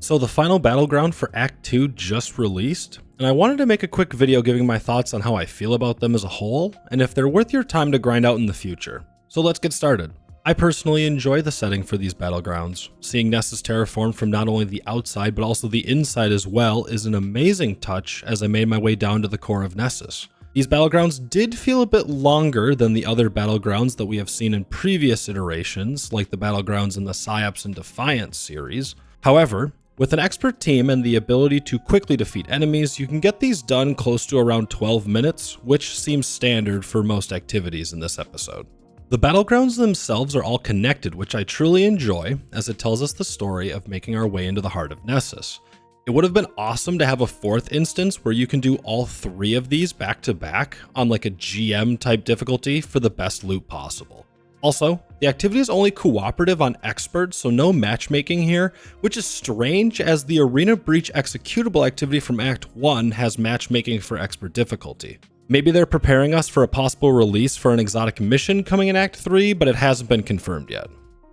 So the final battleground for Act 2 just released, and I wanted to make a quick video giving my thoughts on how I feel about them as a whole, and if they're worth your time to grind out in the future. So let's get started. I personally enjoy the setting for these battlegrounds. Seeing Nessus terraformed from not only the outside but also the inside as well is an amazing touch as I made my way down to the core of Nessus. These battlegrounds did feel a bit longer than the other battlegrounds that we have seen in previous iterations, like the battlegrounds in the Psyops and Defiance series. However, with an expert team and the ability to quickly defeat enemies, you can get these done close to around 12 minutes, which seems standard for most activities in this episode. The battlegrounds themselves are all connected, which I truly enjoy, as it tells us the story of making our way into the heart of Nessus. It would have been awesome to have a fourth instance where you can do all three of these back to back on like a GM type difficulty for the best loot possible. Also, the activity is only cooperative on expert, so no matchmaking here, which is strange as the Arena Breach executable activity from Act 1 has matchmaking for expert difficulty. Maybe they're preparing us for a possible release for an exotic mission coming in Act 3, but it hasn't been confirmed yet.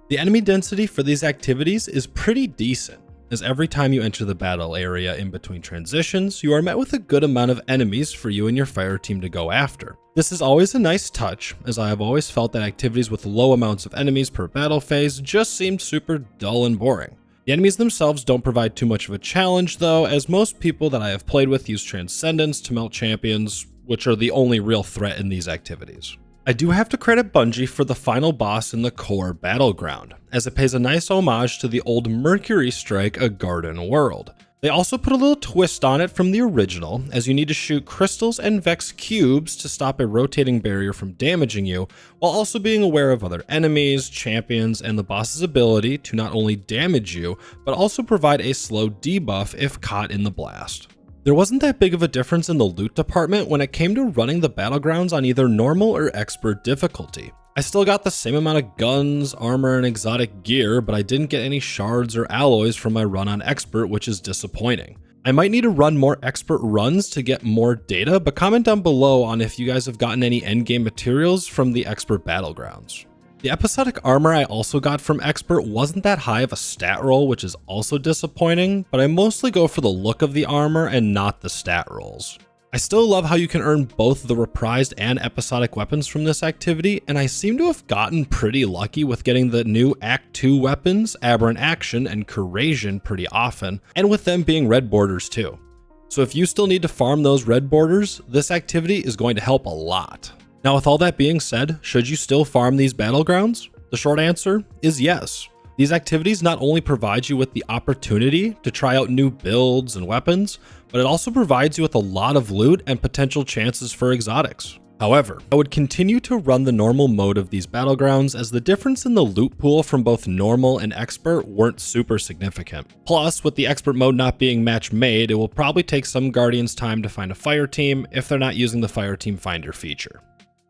The enemy density for these activities is pretty decent, as every time you enter the battle area in between transitions, you are met with a good amount of enemies for you and your fire team to go after. This is always a nice touch, as I have always felt that activities with low amounts of enemies per battle phase just seemed super dull and boring. The enemies themselves don't provide too much of a challenge though, as most people that I have played with use Transcendence to melt champions, which are the only real threat in these activities. I do have to credit Bungie for the final boss in the core battleground, as it pays a nice homage to the old Mercury Strike A Garden World. They also put a little twist on it from the original, as you need to shoot crystals and Vex cubes to stop a rotating barrier from damaging you, while also being aware of other enemies, champions, and the boss's ability to not only damage you, but also provide a slow debuff if caught in the blast. There wasn't that big of a difference in the loot department when it came to running the battlegrounds on either normal or expert difficulty. I still got the same amount of guns, armor, and exotic gear, but I didn't get any shards or alloys from my run on expert, which is disappointing. I might need to run more expert runs to get more data, but comment down below on if you guys have gotten any endgame materials from the expert battlegrounds. The episodic armor I also got from expert wasn't that high of a stat roll, which is also disappointing, but I mostly go for the look of the armor and not the stat rolls. I still love how you can earn both the reprised and episodic weapons from this activity, and I seem to have gotten pretty lucky with getting the new Act 2 weapons, Aberrant Action, and Corrasion pretty often, and with them being red borders too. So if you still need to farm those red borders, this activity is going to help a lot. Now with all that being said, should you still farm these battlegrounds? The short answer is yes. These activities not only provide you with the opportunity to try out new builds and weapons, but it also provides you with a lot of loot and potential chances for exotics. However, I would continue to run the normal mode of these battlegrounds as the difference in the loot pool from both normal and expert weren't super significant. Plus, with the expert mode not being match made, it will probably take some Guardians time to find a fire team if they're not using the fire team finder feature.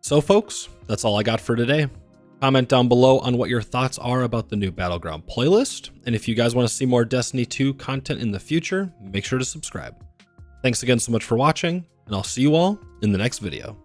So folks, that's all I got for today. Comment down below on what your thoughts are about the new Battleground playlist, and if you guys want to see more Destiny 2 content in the future, make sure to subscribe. Thanks again so much for watching, and I'll see you all in the next video.